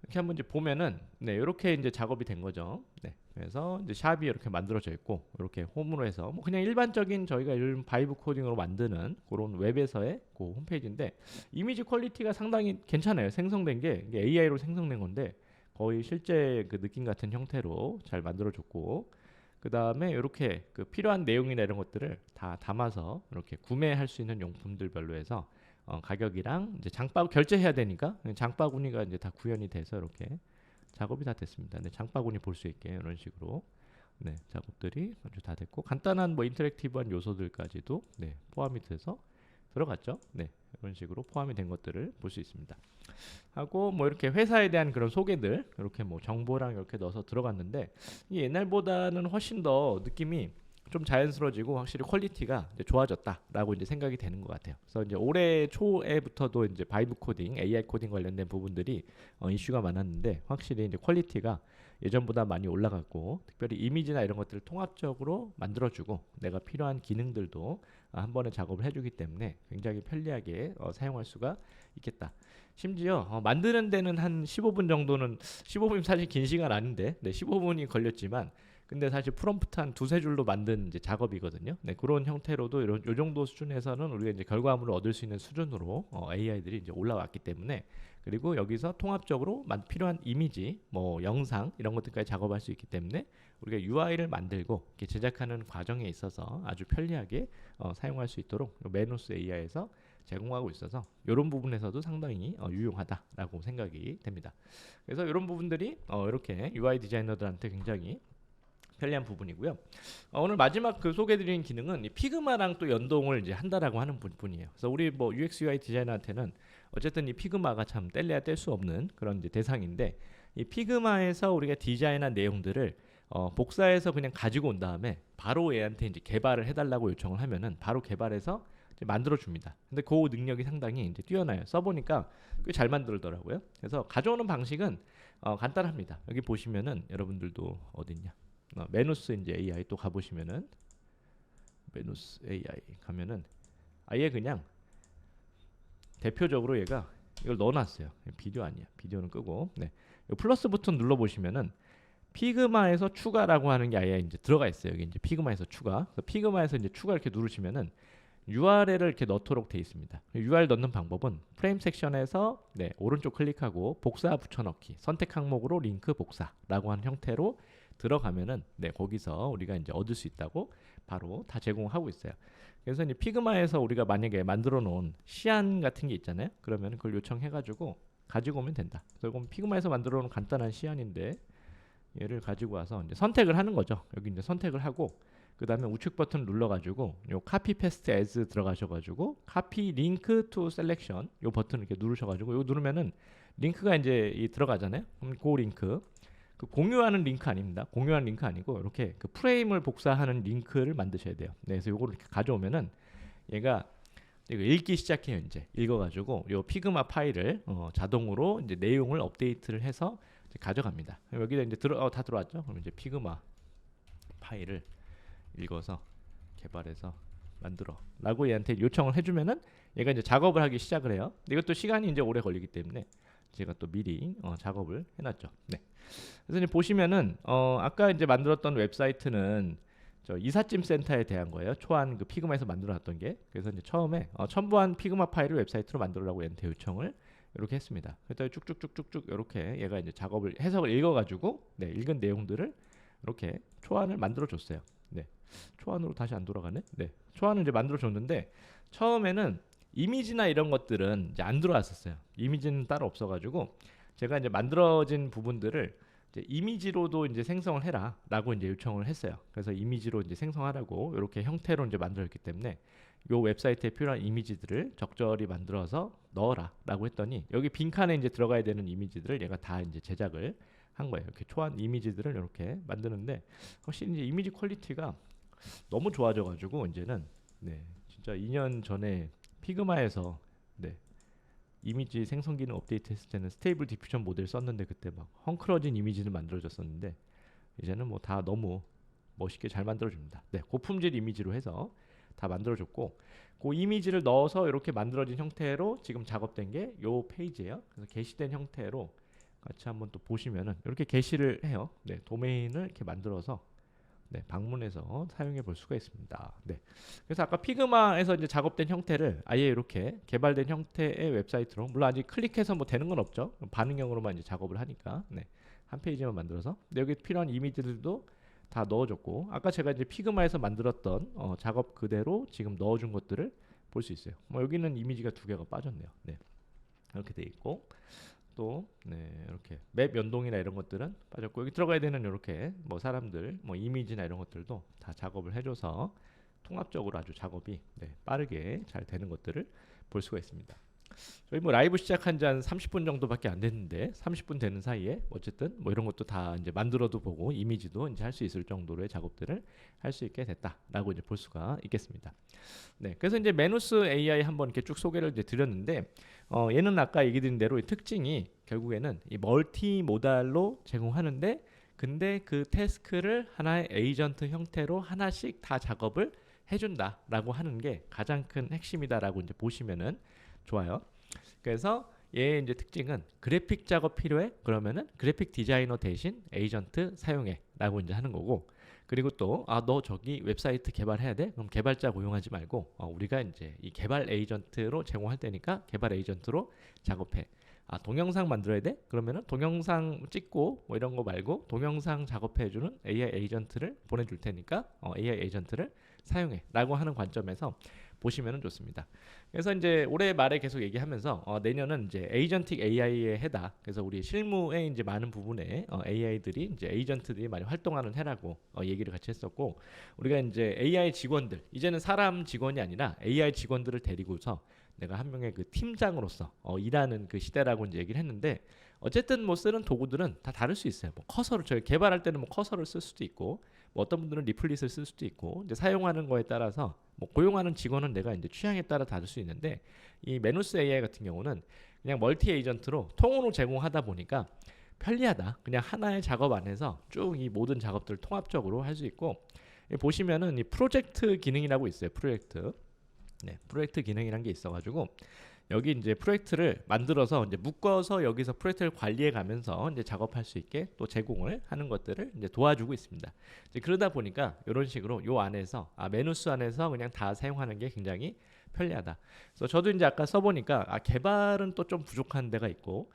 이렇게 한번 이제 보면은 네 이렇게 이제 작업이 된 거죠. 네. 그래서 이제 샵이 이렇게 만들어져 있고 이렇게 홈으로 해서 뭐 그냥 일반적인 저희가 이런 바이브 코딩으로 만드는 그런 웹에서의 그 홈페이지인데 이미지 퀄리티가 상당히 괜찮아요. 생성된 게 이게 AI로 생성된 건데 거의 실제 그 느낌 같은 형태로 잘 만들어졌고 그 다음에 이렇게 그 필요한 내용이나 이런 것들을 다 담아서 이렇게 구매할 수 있는 용품들별로 해서 가격이랑 이제 장바구 결제해야 되니까 장바구니가 이제 다 구현이 돼서 이렇게 작업이 다 됐습니다. 네, 장바구니 볼 수 있게 이런 식으로 네, 작업들이 아주 다 됐고 간단한 뭐 인터랙티브한 요소들까지도 네, 포함이 돼서 들어갔죠. 네, 이런 식으로 포함이 된 것들을 볼 수 있습니다. 하고 뭐 이렇게 회사에 대한 그런 소개들 이렇게 뭐 정보랑 이렇게 넣어서 들어갔는데 이 옛날보다는 훨씬 더 느낌이 좀 자연스러워지고 확실히 퀄리티가 이제 좋아졌다라고 이제 생각이 되는 것 같아요. 그래서 이제 올해 초에부터도 이제 바이브 코딩, AI 코딩 관련된 부분들이 이슈가 많았는데 확실히 이제 퀄리티가 예전보다 많이 올라갔고 특별히 이미지나 이런 것들을 통합적으로 만들어주고 내가 필요한 기능들도 한 번에 작업을 해주기 때문에 굉장히 편리하게 사용할 수가 있겠다. 심지어 만드는 데는 한 15분 정도는 15분이 사실 긴 시간 아닌데 네, 15분이 걸렸지만 근데 사실 프롬프트 한 두세 줄로 만든 이제 작업이거든요. 네, 그런 형태로도 이런 요 정도 수준에서는 우리가 이제 결과물을 얻을 수 있는 수준으로 AI들이 이제 올라왔기 때문에 그리고 여기서 통합적으로 필요한 이미지, 뭐 영상 이런 것들까지 작업할 수 있기 때문에 우리가 UI를 만들고 이렇게 제작하는 과정에 있어서 아주 편리하게 사용할 수 있도록 메노스 AI에서 제공하고 있어서 이런 부분에서도 상당히 유용하다라고 생각이 됩니다. 그래서 이런 부분들이 이렇게 UI 디자이너들한테 굉장히 편리한 부분이고요. 오늘 마지막 그 소개드린 기능은 이 피그마랑 또 연동을 이제 한다라고 하는 부분이에요. 그래서 우리 뭐 UX UI 디자이너한테는 어쨌든 이 피그마가 참 뗄래야 뗄 수 없는 그런 이제 대상인데 이 피그마에서 우리가 디자인한 내용들을 복사해서 그냥 가지고 온 다음에 바로 얘한테 이제 개발을 해달라고 요청을 하면은 바로 개발해서 이제 만들어 줍니다. 근데 그 능력이 상당히 이제 뛰어나요. 써보니까 꽤 잘 만들더라고요. 그래서 가져오는 방식은 간단합니다. 여기 보시면은 여러분들도 어딨냐? 메누스 이제 AI 또 가보시면은 메누스 AI 가면은 아예 그냥 대표적으로 얘가 이걸 넣어놨어요. 비디오 아니야. 비디오는 끄고 네. 플러스 버튼 눌러보시면은 피그마에서 추가라고 하는 게 아예 이제 들어가 있어요. 여기 이제 피그마에서 추가. 그래서 피그마에서 이제 추가 이렇게 누르시면은 URL을 이렇게 넣도록 되어 있습니다. URL 넣는 방법은 프레임 섹션에서 네, 오른쪽 클릭하고 복사 붙여넣기 선택 항목으로 링크 복사라고 하는 형태로 들어가면은 네, 거기서 우리가 이제 얻을 수 있다고 바로 다 제공하고 있어요. 그래서 이제 피그마에서 우리가 만약에 만들어 놓은 시안 같은 게 있잖아요. 그러면 그걸 요청해 가지고 가지고 오면 된다. 그래서 이건 피그마에서 만들어 놓은 간단한 시안인데 얘를 가지고 와서 이제 선택을 하는 거죠. 여기 이제 선택을 하고 그 다음에 우측 버튼 눌러가지고 요 카피 페스트 에즈 들어가셔가지고 카피 링크 투 셀렉션 요 버튼 이렇게 누르셔가지고 요 누르면은 링크가 이제 들어가잖아요. 그럼 그 링크 그 공유하는 링크 아닙니다. 공유하는 링크 아니고 이렇게 그 프레임을 복사하는 링크를 만드셔야 돼요. 네, 그래서 요거를 이렇게 가져오면은 얘가 이거 읽기 시작해요. 이제 읽어가지고 요 피그마 파일을 자동으로 이제 내용을 업데이트를 해서 이제 가져갑니다. 여기다 이제 다 들어왔죠. 그럼 이제 피그마 파일을 읽어서 개발해서 만들어 라고 얘한테 요청을 해주면은 얘가 이제 작업을 하기 시작을 해요. 근데 이것도 시간이 이제 오래 걸리기 때문에 제가 또 미리 작업을 해놨죠. 네. 그래서 이제 보시면은 아까 이제 만들었던 웹사이트는 저 이삿짐 센터에 대한 거예요. 초안 그 피그마에서 만들어놨던 게. 그래서 이제 처음에 첨부한 피그마 파일을 웹사이트로 만들어라고 엔터 요청을 이렇게 했습니다. 그랬더니 쭉쭉쭉쭉쭉 이렇게 얘가 이제 작업을 해석을 읽어가지고 네, 읽은 내용들을 이렇게 초안을 만들어줬어요. 네, 초안으로 다시 안 돌아가네. 네, 초안을 이제 만들어줬는데 처음에는 이미지나 이런 것들은 이제 안 들어왔었어요. 이미지는 따로 없어가지고 제가 이제 만들어진 부분들을 이제 이미지로도 이제 생성을 해라라고 이제 요청을 했어요. 그래서 이미지로 이제 생성하라고 이렇게 형태로 이제 만들었기 때문에 요 웹사이트에 필요한 이미지들을 적절히 만들어서 넣어라라고 했더니 여기 빈칸에 이제 들어가야 되는 이미지들을 얘가 다 이제 제작을 한 거예요. 이렇게 초안 이미지들을 이렇게 만드는데 확실히 이제 이미지 퀄리티가 너무 좋아져가지고 이제는 네, 진짜 2년 전에 피그마에서 네, 이미지 생성 기능 업데이트 했을 때는 스테이블 디퓨전 모델 썼는데 그때 막 헝클어진 이미지를 만들어졌었는데 이제는 뭐 다 너무 멋있게 잘 만들어줍니다. 네, 고품질 이미지로 해서 다 만들어줬고 그 이미지를 넣어서 이렇게 만들어진 형태로 지금 작업된 게 요 페이지예요. 그래서 게시된 형태로 같이 한번 또 보시면은 이렇게 게시를 해요. 네, 도메인을 이렇게 만들어서 네, 방문해서 사용해 볼 수가 있습니다. 네. 그래서 아까 피그마에서 이제 작업된 형태를 아예 이렇게 개발된 형태의 웹사이트로 물론 아직 클릭해서 뭐 되는 건 없죠. 반응형으로만 이제 작업을 하니까 네, 한 페이지만 만들어서 근데 여기 필요한 이미지들도 다 넣어줬고 아까 제가 이제 피그마에서 만들었던 작업 그대로 지금 넣어준 것들을 볼 수 있어요. 뭐 여기는 이미지가 두 개가 빠졌네요. 네, 이렇게 돼 있고. 또 네, 이렇게 맵 연동이나 이런 것들은 빠졌고 여기 들어가야 되는 이렇게 뭐 사람들 뭐 이미지나 이런 것들도 다 작업을 해줘서 통합적으로 아주 작업이 네, 빠르게 잘 되는 것들을 볼 수가 있습니다. 저희 뭐 라이브 시작한 지 한 30분 정도밖에 안 됐는데 30분 되는 사이에 어쨌든 뭐 이런 것도 다 이제 만들어도 보고 이미지도 이제 할 수 있을 정도로의 작업들을 할 수 있게 됐다라고 이제 볼 수가 있겠습니다. 네, 그래서 이제 메누스 AI 한번 이렇게 쭉 소개를 이제 드렸는데 얘는 아까 얘기 드린 대로 이 특징이 결국에는 이 멀티 모달로 제공하는데 근데 그 태스크를 하나의 에이전트 형태로 하나씩 다 작업을 해준다라고 하는 게 가장 큰 핵심이다라고 이제 보시면은 좋아요. 그래서 얘의 이제 특징은 그래픽 작업 필요해? 그러면은 그래픽 디자이너 대신 에이전트 사용해라고 이제 하는 거고. 그리고 또 너 저기 웹사이트 개발해야 돼? 그럼 개발자 고용하지 말고 우리가 이제 이 개발 에이전트로 제공할 테니까 개발 에이전트로 작업해. 동영상 만들어야 돼? 그러면은 동영상 찍고 뭐 이런 거 말고 동영상 작업해주는 AI 에이전트를 보내줄 테니까 AI 에이전트를 사용해라고 하는 관점에서 보시면 좋습니다. 그래서 이제 올해 말에 계속 얘기하면서 내년은 이제 에이전틱 AI의 해다. 그래서 우리 실무에 이제 많은 부분에 AI들이 이제 에이전트들이 많이 활동하는 해라고 얘기를 같이 했었고 우리가 이제 AI 직원들 이제는 사람 직원이 아니라 AI 직원들을 데리고서 내가 한 명의 그 팀장으로서 일하는 그 시대라고 이제 얘기를 했는데 어쨌든 뭐 쓰는 도구들은 다 다를 수 있어요. 뭐 커서를 저희 개발할 때는 뭐 커서를 쓸 수도 있고 뭐 어떤 분들은 리플릿을 쓸 수도 있고 이제 사용하는 거에 따라서 뭐 고용하는 직원은 내가 이제 취향에 따라 다를 수 있는데 이 메누스 AI 같은 경우는 그냥 멀티 에이전트로 통으로 제공하다 보니까 편리하다. 그냥 하나의 작업 안에서 쭉 이 모든 작업들을 통합적으로 할 수 있고 보시면은 이 프로젝트 기능이라고 있어요. 프로젝트. 네, 프로젝트 기능이란 게 있어가지고 여기 이제 프로젝트를 만들어서 이제 묶어서 여기서 프로젝트를 관리해 가면서 이제 작업할 수 있게 또 제공을 하는 것들을 이제 도와주고 있습니다. 이제 그러다 보니까 이런 식으로 요 안에서 메누스 안에서 그냥 다 사용하는 게 굉장히 편리하다. 그래서 저도 이제 아까 써보니까 개발은 또 좀 부족한 데가 있고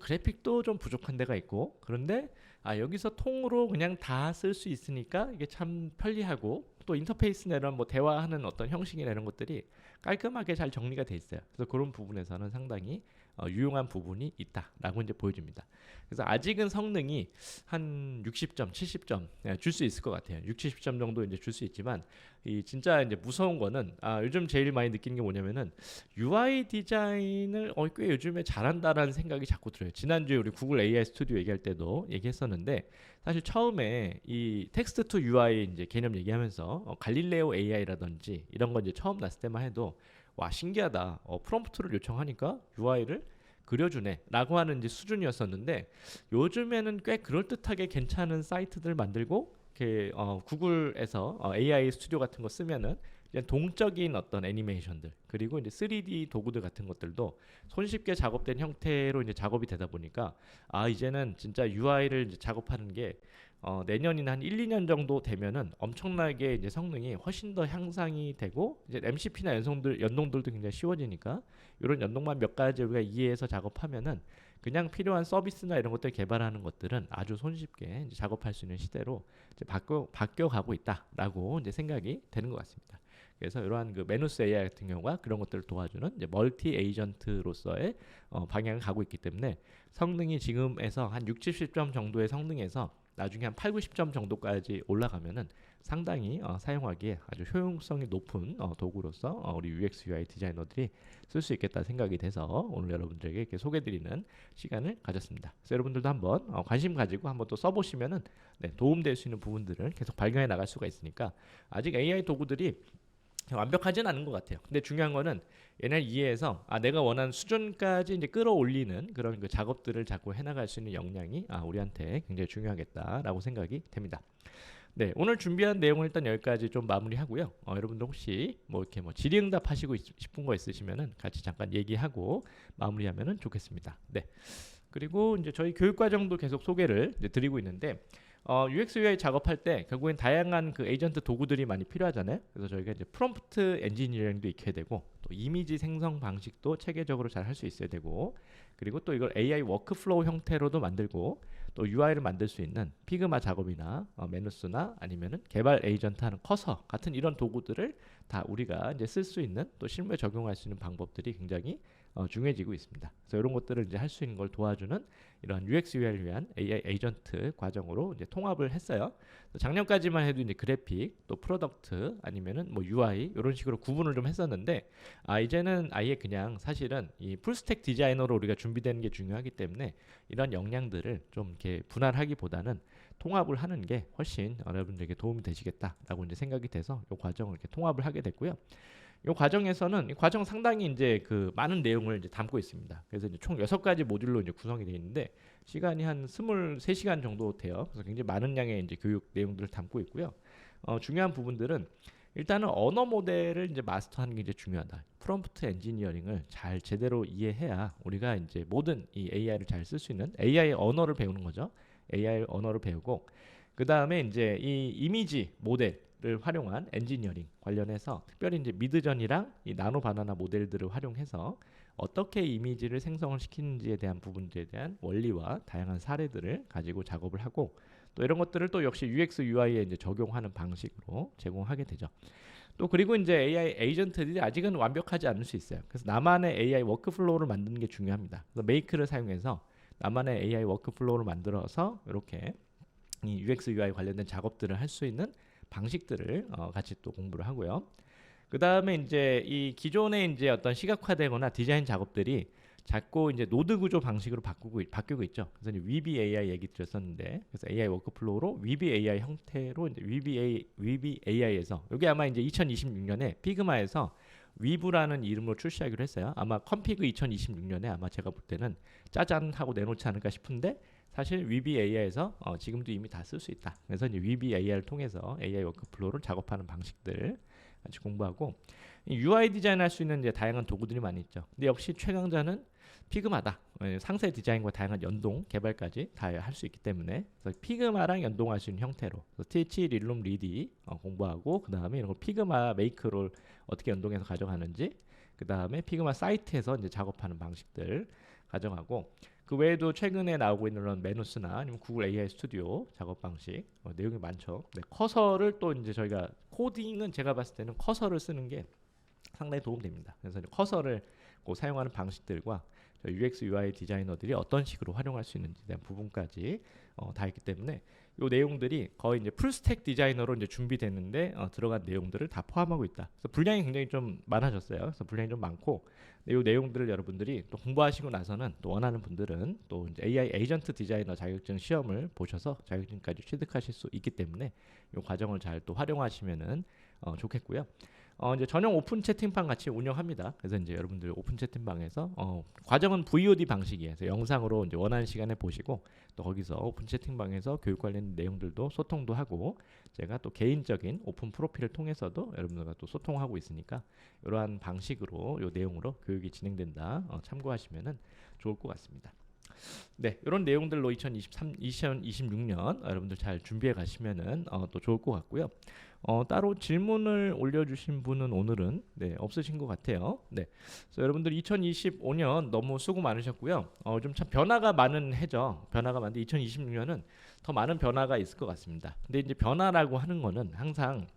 그래픽도 좀 부족한 데가 있고 그런데 여기서 통으로 그냥 다 쓸 수 있으니까 이게 참 편리하고 또 인터페이스나 이런 뭐 대화하는 어떤 형식이나 이런 것들이 깔끔하게 잘 정리가 돼 있어요. 그래서 그런 부분에서는 상당히 유용한 부분이 있다라고 이제 보여줍니다. 그래서 아직은 성능이 한 60점, 70점 줄 수 있을 것 같아요. 60, 70점 정도 이제 줄 수 있지만 이 진짜 이제 무서운 거는 요즘 제일 많이 느끼는 게 뭐냐면은 UI 디자인을 꽤 요즘에 잘한다라는 생각이 자꾸 들어요. 지난주에 우리 구글 AI 스튜디오 얘기할 때도 얘기했었는데 사실 처음에 이 텍스트 투 UI 이제 개념 얘기하면서 갈릴레오 AI라든지 이런 거 이제 처음 났을 때만 해도 와 신기하다. 프롬프트를 요청하니까 UI를 그려주네라고 하는 이제 수준이었었는데 요즘에는 꽤 그럴듯하게 괜찮은 사이트들 만들고 이렇게 구글에서 AI 스튜디오 같은 거 쓰면은 그냥 동적인 어떤 애니메이션들 그리고 이제 3D 도구들 같은 것들도 손쉽게 작업된 형태로 이제 작업이 되다 보니까 이제는 진짜 UI를 이제 작업하는 게 내년이나 한 1, 2년 정도 되면은 엄청나게 이제 성능이 훨씬 더 향상이 되고 이제 MCP나 연동들도 굉장히 쉬워지니까 이런 연동만 몇 가지 우리가 이해해서 작업하면은 그냥 필요한 서비스나 이런 것들 개발하는 것들은 아주 손쉽게 이제 작업할 수 있는 시대로 이제 바뀌어 가고 있다라고 이제 생각이 되는 것 같습니다. 그래서 이러한 그 메누스 AI 같은 경우가 그런 것들을 도와주는 이제 멀티 에이전트로서의 방향을 가고 있기 때문에 성능이 지금에서 한 6, 70점 정도의 성능에서 나중에 한 8, 90점 정도까지 올라가면은 상당히 사용하기에 아주 효용성이 높은 도구로서 우리 UX UI 디자이너들이 쓸 수 있겠다 생각이 돼서 오늘 여러분들에게 이렇게 소개드리는 시간을 가졌습니다. 그래서 여러분들도 한번 관심 가지고 한번 또 써보시면은 네, 도움될 수 있는 부분들을 계속 발견해 나갈 수가 있으니까 아직 AI 도구들이 완벽하진 않은 것 같아요. 근데 중요한 거는 얘네를 이해해서 내가 원하는 수준까지 이제 끌어올리는 그런 그 작업들을 자꾸 해나갈 수 있는 역량이 우리한테 굉장히 중요하겠다라고 생각이 됩니다. 네, 오늘 준비한 내용을 일단 여기까지 좀 마무리하고요. 여러분들 혹시 뭐 이렇게 뭐 질의응답 하시고 싶은 거 있으시면은 같이 잠깐 얘기하고 마무리하면은 좋겠습니다. 네. 그리고 이제 저희 교육 과정도 계속 소개를 이제 드리고 있는데 UX UI 작업할 때 결국엔 다양한 그 에이전트 도구들이 많이 필요하잖아요. 그래서 저희가 이제 프롬프트 엔지니어링도 익혀야 되고 또 이미지 생성 방식도 체계적으로 잘 할 수 있어야 되고 그리고 또 이걸 AI 워크플로우 형태로도 만들고 또 UI를 만들 수 있는 피그마 작업이나 메누스나 아니면은 개발 에이전트 하는 커서 같은 이런 도구들을 다 우리가 이제 쓸 수 있는 또 실무에 적용할 수 있는 방법들이 굉장히 중요해지고 있습니다. 그래서 이런 것들을 이제 할 수 있는 걸 도와주는 이런 UX UI를 위한 AI 에이전트 과정으로 이제 통합을 했어요. 작년까지만 해도 이제 그래픽, 또 프로덕트 아니면은 뭐 UI 이런 식으로 구분을 좀 했었는데 이제는 아예 그냥 사실은 이 풀스택 디자이너로 우리가 준비되는 게 중요하기 때문에 이런 역량들을 좀 이렇게 분할하기보다는 통합을 하는 게 훨씬 여러분들에게 도움이 되시겠다라고 이제 생각이 돼서 이 과정을 이렇게 통합을 하게 됐고요. 이 과정에서는 이 과정 상당히 이제 그 많은 내용을 이제 담고 있습니다. 그래서 이제 총 6가지 모듈로 이제 구성이 되어 있는데 시간이 한 23시간 정도 돼요. 그래서 굉장히 많은 양의 이제 교육 내용들을 담고 있고요. 중요한 부분들은 일단은 언어 모델을 이제 마스터하는 게 이제 중요하다. 프롬프트 엔지니어링을 잘 제대로 이해해야 우리가 이제 모든 이 AI를 잘 쓸 수 있는 AI 언어를 배우는 거죠. AI 언어를 배우고 그 다음에 이제 이 이미지 모델을 활용한 엔지니어링 관련해서 특별히 이제 미드전이랑 이 나노 바나나 모델들을 활용해서 어떻게 이미지를 생성을 시키는지에 대한 부분들에 대한 원리와 다양한 사례들을 가지고 작업을 하고 또 이런 것들을 또 역시 UX UI에 이제 적용하는 방식으로 제공하게 되죠. 또 그리고 이제 AI 에이전트들이 아직은 완벽하지 않을 수 있어요. 그래서 나만의 AI 워크플로우를 만드는 게 중요합니다. 그래서 메이크를 사용해서 나만의 AI 워크플로우를 만들어서 이렇게 이 UX UI 관련된 작업들을 할 수 있는 방식들을 같이 또 공부를 하고요. 그 다음에 이제 이 기존의 이제 어떤 시각화되거나 디자인 작업들이 자꾸 이제 노드 구조 방식으로 바뀌고 있죠. 그래서 이제 Weave AI 얘기 드렸었는데, 그래서 AI 워크플로우로 Weave AI 형태로 이제 Weave AI에서 여기 아마 이제 2026년에 피그마에서 위브라는 이름으로 출시하기로 했어요. 아마 컴피그 2026년에 아마 제가 볼 때는 짜잔 하고 내놓지 않을까 싶은데 사실 위비 AI에서 지금도 이미 다 쓸 수 있다. 그래서 이제 위비 AI를 통해서 AI 워크플로우를 작업하는 방식들 같이 공부하고 UI 디자인 할 수 있는 이제 다양한 도구들이 많이 있죠. 근데 역시 최강자는 피그마다. 상세 디자인과 다양한 연동 개발까지 다 할 수 있기 때문에 그래서 피그마랑 연동할 수 있는 형태로 TH 릴룸 리디 공부하고 그 다음에 이런 거 피그마 메이크를 어떻게 연동해서 가져가는지 그 다음에 피그마 사이트에서 이제 작업하는 방식들 가정하고 그 외에도 최근에 나오고 있는 그런 메누스나 아니면 구글 AI 스튜디오 작업 방식 내용이 많죠. 네, 커서를 또 이제 저희가 코딩은 제가 봤을 때는 커서를 쓰는 게 상당히 도움됩니다. 그래서 커서를 사용하는 방식들과 UX UI 디자이너들이 어떤 식으로 활용할 수 있는지에 대한 부분까지 다 있기 때문에 이 내용들이 거의 이제 풀스택 디자이너로 이제 준비됐는데 들어간 내용들을 다 포함하고 있다. 그래서 분량이 굉장히 좀 많아졌어요. 그래서 분량이 좀 많고 이 내용들을 여러분들이 또 공부하시고 나서는 또 원하는 분들은 또 이제 AI 에이전트 디자이너 자격증 시험을 보셔서 자격증까지 취득하실 수 있기 때문에 이 과정을 잘 또 활용하시면은 좋겠고요. 이제 전용 오픈 채팅방 같이 운영합니다. 그래서 이제 여러분들 오픈 채팅방에서 과정은 VOD 방식이에요. 그래서 영상으로 이제 원하는 시간에 보시고 또 거기서 오픈 채팅방에서 교육 관련 내용들도 소통도 하고 제가 또 개인적인 오픈 프로필을 통해서도 여러분들과 또 소통하고 있으니까 이러한 방식으로 이 내용으로 교육이 진행된다. 참고하시면은 좋을 것 같습니다. 네, 이런 내용들로 2026년 여러분들 잘 준비해 가시면은 또 좋을 것 같고요. 따로 질문을 올려주신 분은 오늘은 없으신 것 같아요. 네, 그래서 여러분들 2025년 너무 수고 많으셨고요. 좀 참 변화가 많은 해죠. 변화가 많은데 2026년은 더 많은 변화가 있을 것 같습니다. 근데 이제 변화라고 하는 거는 항상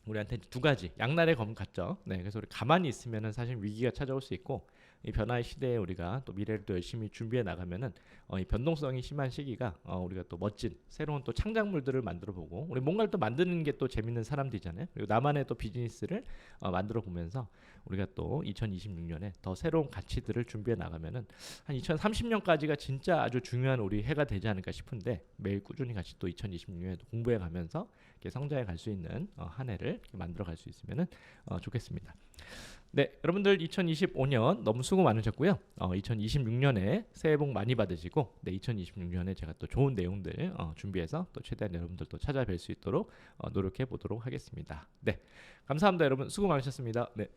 우리한테 두 가지 양날의 검 같죠. 네, 그래서 우리 가만히 있으면은 사실 위기가 찾아올 수 있고 이 변화의 시대에 우리가 또 미래를 또 열심히 준비해 나가면은 이 변동성이 심한 시기가 우리가 또 멋진 새로운 또 창작물들을 만들어 보고 우리 뭔가를 또 만드는 게 또 재밌는 사람들이잖아요. 그리고 나만의 또 비즈니스를 만들어 보면서 우리가 또 2026년에 더 새로운 가치들을 준비해 나가면은 한 2030년까지가 진짜 아주 중요한 우리 해가 되지 않을까 싶은데 매일 꾸준히 같이 또 2026년에 공부해 가면서 이렇게 성장해 갈 수 있는 한 해를 만들어 갈 수 있으면은 좋겠습니다. 네, 여러분들 2025년 너무 수고 많으셨고요. 2026년에 새해 복 많이 받으시고, 2026년에 제가 또 좋은 내용들 준비해서 또 최대한 여러분들 또 찾아뵐 수 있도록 노력해 보도록 하겠습니다. 네, 감사합니다, 여러분. 수고 많으셨습니다. 네.